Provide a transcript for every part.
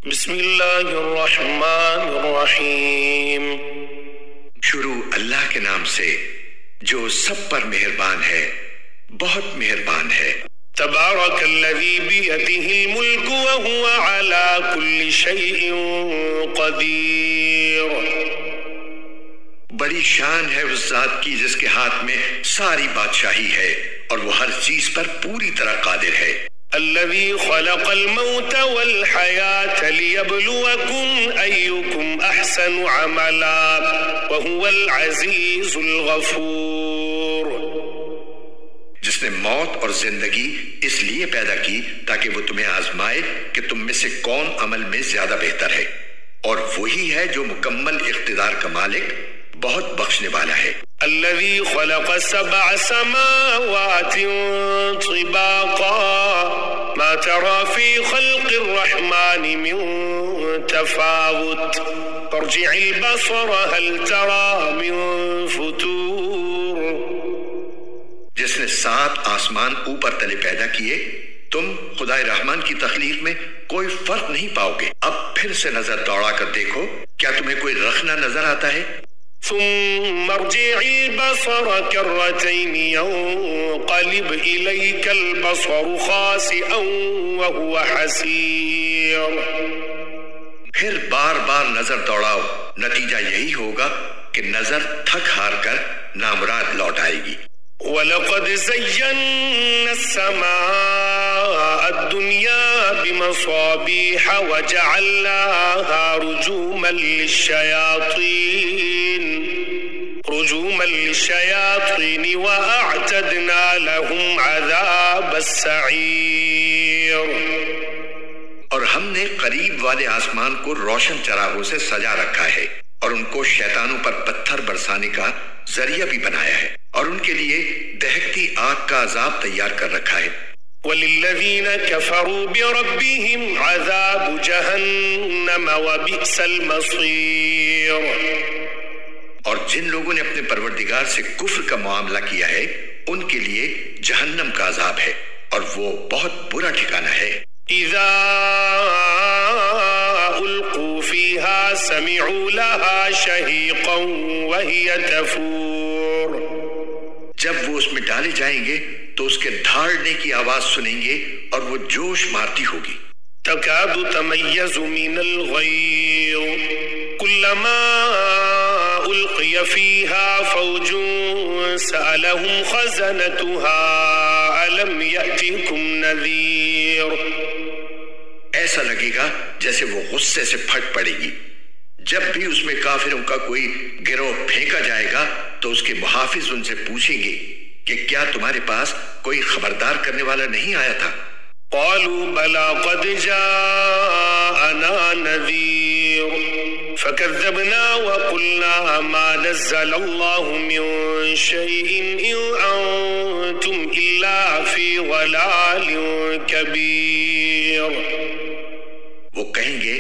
بسم اللہ الرحمن الرحیم. شروع اللہ کے نام سے جو سب پر مہربان ہے، بہت مہربان ہے. تبارک الذی بیدہ الملک وہو علی کل شیء قدیر. بڑی شان ہے اس ذات کی جس کے ہاتھ میں ساری بادشاہی ہے اور وہ ہر چیز پر پوری طرح قادر ہے. الذي خلق الموت والحياة ليبلوكم أيكم أحسن عملا وهو العزيز الغفور. جس نے موت اور زندگی اس لیے پیدا کی تاکہ وہ تمہیں آزمائے کہ تم میں سے کون عمل میں زیادہ بہتر ہے، اور وہی ہے جو مکمل اقتدار کا مالک، بہت بخشنے والا ہے. الذي خلق 7 سماوات طباقا ما ترى في خلق الرحمن من تفاوت فارجع البصر هل ترى من فتور. جس نے 7 آسمان اوپر تلے پیدا کیے، تم خدائے رحمان کی تخلیق میں کوئی فرق نہیں پاؤ گے. اب پھر سے نظر دوڑا کر دیکھو، کیا تمہیں کوئی رخنہ نظر آتا ہے؟ ثم ارجع البصر كرتين ينقلب إليك البصر خاسئا وهو حسير. پھر بار بار نظر دوڑاؤ، نتیجہ یہی ہوگا کہ نظر تھک ہار کر نامراد لوٹ آئے گی. وَلَقَدْ زَيَّنَّا السَّمَاءَ الدُّنْيَا بِمَصَابِيحَ وَجَعَلْنَاهَا رُجُومًا لِلشَّيَاطِينِ وَأَعْتَدْنَا لَهُمْ عَذَابَ السَّعِيرِ. اور ہم نے قریب والے آسمان کو روشن چراغوں سے سجا رکھا ہے اور ان کو شیطانوں پر پتھر برسانے کا ذریعہ بھی بنایا ہے، اور ان کے لیے دہکتی آگ کا عذاب تیار کر رکھا ہے. وَلِلَّذِينَ كَفَرُوا بِرَبِّهِمْ عَذَابُ جَهَنَّمَ وَبِئْسَ الْمَصِيرُ. اور جن لوگوں نے اپنے پروردگار سے کفر کا معاملہ کیا ہے، ان کے لیے جہنم کا عذاب ہے اور وہ بہت برا ٹھکانہ ہے. اذا القوا فيها سمعوا لها شهيقا وهي تفور. جب وہ اس میں ڈالے جائیں گے تو اس کے دھاڑنے کی آواز سنیں گے اور وہ جوش مارتی ہوگی. تكاد تميز من الغيظ كلما ألقي فيها فوج سألهم خزنتها ألم يأتكم نذير. ایسا لگے گا جیسے وہ غصے سے پھٹ پڑے گی. جب بھی اس میں کافروں کا کوئی گروہ پھینکا جائے گا تو اس کے محافظ ان سے پوچھیں گے کہ کیا تمہارے پاس کوئی خبردار کرنے والا نہیں آیا تھا؟ قالوا بلى قد جاءنا نذير فكذبنا وقلنا ما نزل الله من شيء إن أنتم إلا في ضلال كبير. وہ کہیں گے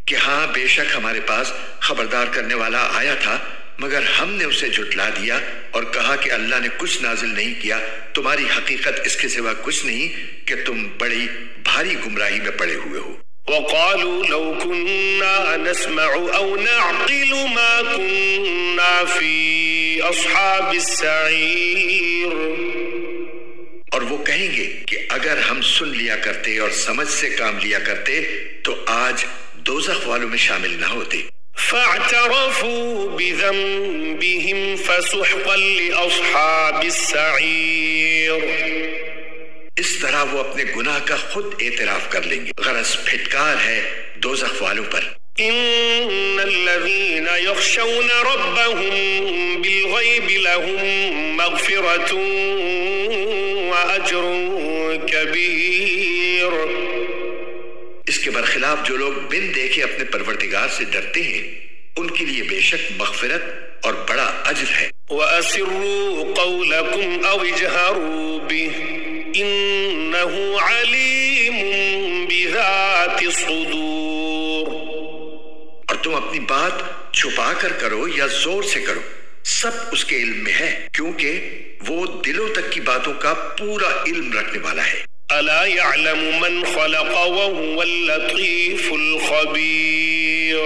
کہ ہاں بے شک ہمارے پاس خبردار کرنے والا آیا تھا، مگر ہم نے اسے جھٹلا دیا اور کہا کہ اللہ نے کچھ نازل نہیں کیا، تمہاری حقیقت اس کے سوا کچھ نہیں کہ تم بڑی بھاری گمراہی میں پڑے ہوئے ہو. وقالوا لو كنا نسمع أو نعقل ما كنا في أصحاب السعير. اور وہ کہیں گے کہ اگر ہم سن لیا کرتے اور سمجھ سے کام لیا کرتے تو آج دوزخ والوں میں شامل نہ ہوتے. فاعترفوا بذنبهم فسحقا لأصحاب السعير. اس طرح وہ اپنے گناہ کا خود اعتراف کر لیں گے، غرض پھٹکار ہے دوزخ والوں پر. ان الذين يخشون ربهم بالغيب لهم مغفرة واجر كبير. اس کے برخلاف جو لوگ بن دیکھے اپنے پروردگار سے ڈرتے ہیں، ان کے لیے بے شک مغفرت اور بڑا اجر ہے. وَأَسِرُّوا قَوْلَكُمْ أَوْ اجْهَرُوا بِهِ إِنَّهُ عَلِيمٌ بِذَاتِ الصُّدُورِ. اور تم اپنی بات چھپا کر کرو یا زور سے کرو، سب اس کے علم میں ہے، کیونکہ وہ دلوں تک کی باتوں کا پورا علم رکھنے والا ہے. ألا يعلم من خلق وهو اللطيف الخبير.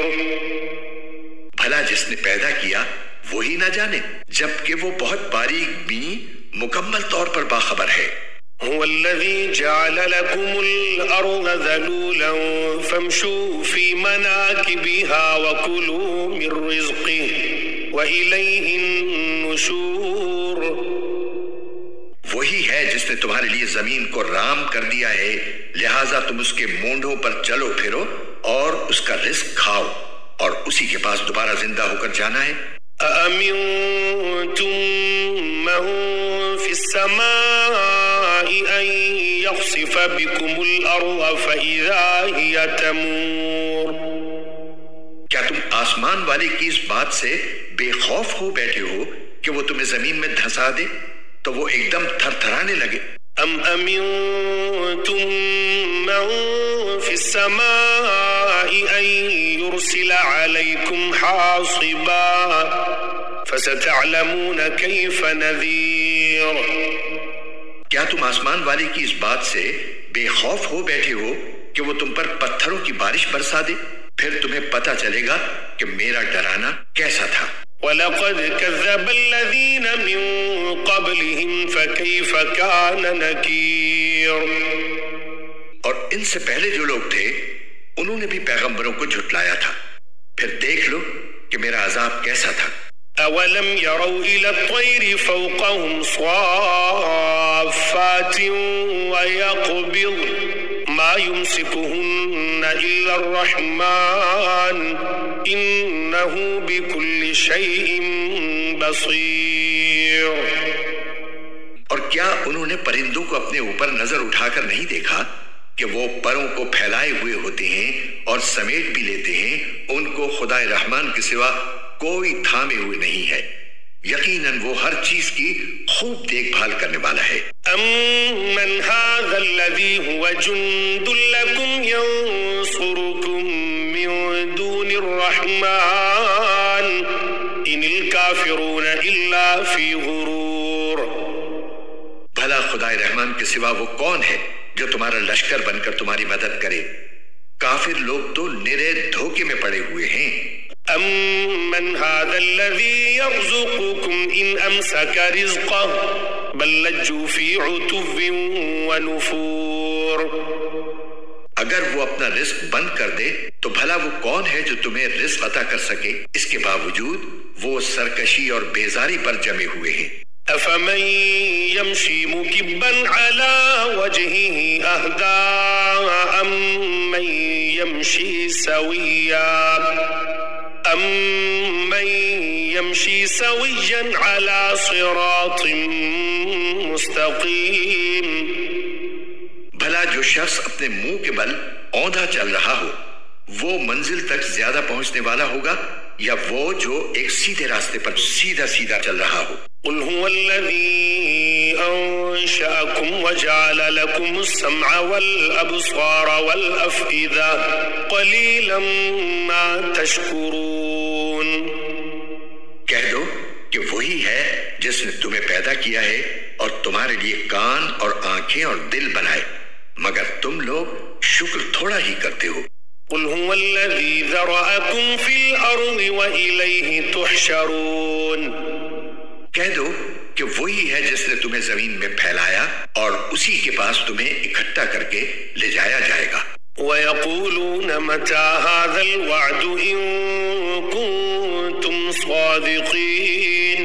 بھلا جس نے پیدا کیا وہی نہ جانے جبکہ وہ بہت باریک بینی مکمل طور پر باخبر ہے. هو الذي جعل لكم الأرض ذلولا فامشوا في مناكبها وكلوا من رزقه وإليه النشور. وہی ہے جس نے تمہارے لیے زمین کو رام کر دیا ہے لہٰذا تم اس کے مونڈوں پر چلو پھرو اور اس کا رزق کھاؤ اور اسی کے پاس دوبارہ زندہ ہو کر جانا ہے. أأمنتم من في السماء أن يخسف بكم الأرض فإذا هي تمور. کیا تم آسمان والے کی اس بات سے بے خوف ہو بیٹھے ہو کہ وہ تمہیں زمین میں دھسا دے تو وہ ایک دم تھر تھرانے لگے؟ ام امنتم من في السماء ان يرسل عليكم حاصبا فستعلمون كيف نذير. کیا تم آسمان والے کی اس بات سے بے خوف ہو بیٹھے ہو کہ وہ تم پر پتھروں کی بارش برسا دے؟ پھر تمہیں پتہ چلے گا کہ میرا ڈرانا کیسا تھا. وَلَقَدْ كَذَّبَ الَّذِينَ مِن قَبْلِهِمْ فَكَيْفَ كَانَ نَكِيرٌ. اور ان سے پہلے جو لوگ تھے انہوں نے بھی پیغمبروں کو جھٹلایا تھا، پھر دیکھ لو کہ میرا عذاب کیسا تھا. أَوَلَمْ يَرَوْا إِلَى الطَّيْرِ فَوْقَهُمْ صَافَّاتٍ وَيَقْبِضْنَ مَا يُمْسِكُهُنَّ إِلَّا الرَّحْمَنُ إِنَّهُ بِكُلِّ شَيْءٍ بَصِيرٌ. اور کیا انہوں نے پرندوں کو اپنے اوپر نظر اٹھا کر نہیں دیکھا کہ وہ پروں کو پھیلائے ہوئے ہوتے ہیں اور سمیٹ بھی لیتے ہیں، ان کو خدائے رحمان کے سوا کوئی تھامے ہوئے نہیں ہے، یقیناً وہ ہر چیز کی خوب دیکھ بھال کرنے والا ہے. أَمَّنْ هَذَا الَّذِي هُوَ جُنْدٌ لَكُمْ يَنْصُرُكُمْ مِنْ دُونِ الرَّحْمَنِ إِنِ الْكَافِرُونَ إِلَّا فِي غُرُورٍ. بھلا خدائے رحمان کے سوا وہ کون ہے جو تمہارا لشکر بن کر تمہاری مدد کرے؟ کافر لوگ تو نرے دھوکے میں پڑے ہوئے ہیں. أَمَّنْ هَذَا الَّذِي يَرْزُقُكُمْ إِنْ أَمْسَكَ رِزْقَهُ بَلْ لَجُّوا فِي عُتُوٍّ وَنُفُورٍ. اگر وہ اپنا رزق بند کر دے تو بھلا وہ کون ہے جو تمہیں رزق عطا کر سکے؟ اس کے باوجود وہ سرکشی اور بیزاری پر جمے ہوئے ہیں. أَفَمَنْ يَمْشِي مُكِبًّا عَلَى وَجْهِهِ أَهْدَىٰ أَمَّن يَمْشِي سَوِيًّا عَلَى صِرَاطٍ مُسْتَقِيمٍ. بھلا جو شخص اپنے منہ کے بل اوندھا چل رہا ہو وہ منزل تک زیادہ پہنچنے والا ہوگا یا وہ جو ایک سیدھے راستے پر سیدھا سیدھا چل رہا ہو؟ قل هو الذي أنشأكم وجعل لكم السمع والأبصار والأفئدة قليلا ما تشكرون. کہہ دو کہ وہی ہے جس نے تمہیں پیدا کیا ہے اور تمہارے لیے کان اور آنکھیں اور دل بنائے، مگر تم لوگ شکر تھوڑا ہی کرتے ہو. قل هو الذي ذرأكم في الأرض وإليه تحشرون. کہہ دو کہ وہی ہے جس نے تمہیں زمین میں پھیلایا اور اسی کے پاس تمہیں اکٹھا کر کے لے جایا جائے گا. وَيَقُولُونَ مَتَى هَذَا الْوَعْدُ إِن كُنتُمْ صَادِقِينَ.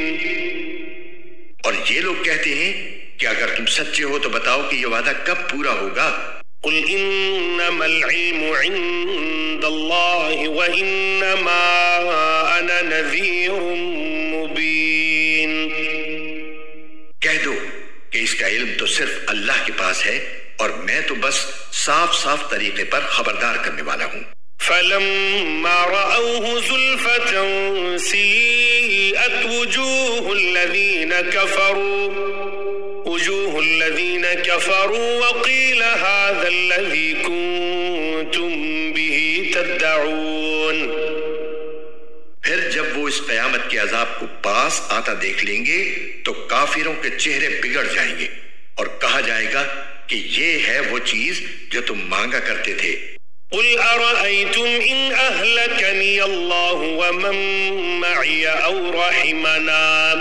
اور یہ لوگ کہتے ہیں کہ اگر تم سچے ہو تو بتاؤ کہ یہ وعدہ کب پورا ہوگا. قُلْ إِنَّمَا الْعِلْمُ عِندَ اللَّهِ وَإِنَّمَا أَنَا نَذِيرٌ مُبِينٌ. کہہ دو کہ اس کا علم تو صرف اللہ کے پاس ہے اور میں تو بس صاف صاف طریقے پر خبردار کرنے والا ہوں. فَلَمَّا رَأَوْهُ زُلْفَةً سِيئَتْ وُجُوهُ الَّذِينَ كَفَرُوا وَقِيلَ هَذَا الَّذِي كُنتُم بِهِ تَدَّعُونَ. پھر جب وہ اس قیامت کے عذاب کو پاس آتا دیکھ لیں گے تو کافروں کے چہرے بگڑ جائیں گے اور کہا جائے گا کہ یہ ہے وہ چیز جو تم مانگا کرتے تھے۔ قل أرأيتم إن أهلكني الله ومن معي أو رحمنا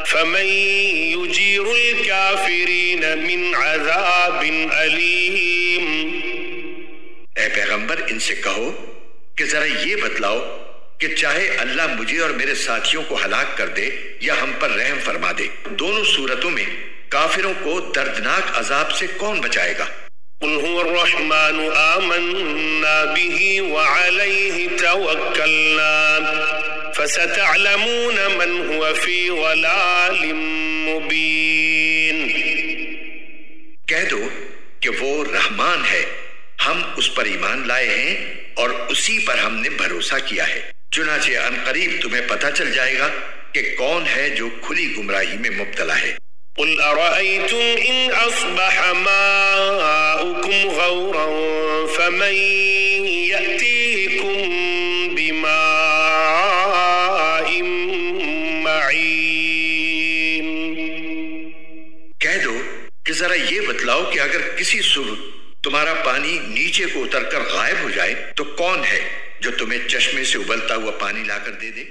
فمن يجير الكافرين من عذاب أليم۔ اے پیغمبر ان سے کہو کہ ذرا یہ بتلاؤ کہ چاہے اللہ مجھے اور میرے ساتھیوں کو ہلاک کر دے یا ہم پر رحم فرما دے، دونوں صورتوں میں کافروں کو دردناک عذاب سے کون بچائے گا؟ قل هو الرحمن آمنا به وعليه توكلنا فستعلمون من هو في ضلال مبين۔ کہہ دو کہ وہ رحمان ہے، ہم اس پر ایمان لائے ہیں اور اسی پر ہم نے بھروسہ کیا ہے، چنانچہ عنقریب تمہیں پتہ چل جائے گا کہ کون ہے جو کھلی گمراہی میں مبتلا ہے۔ قل أرأيتم إن أصبح ماؤكم غورا فمن يأتيكم بماء معين۔ کہہ دو کہ ذرا یہ بتلاؤ کہ اگر کسی صبح تمہارا پانی نیچے کو اتر کر غائب ہو جائے تو کون ہے جو تمہیں چشمے سے ابلتا ہوا پانی لا کر دے دے؟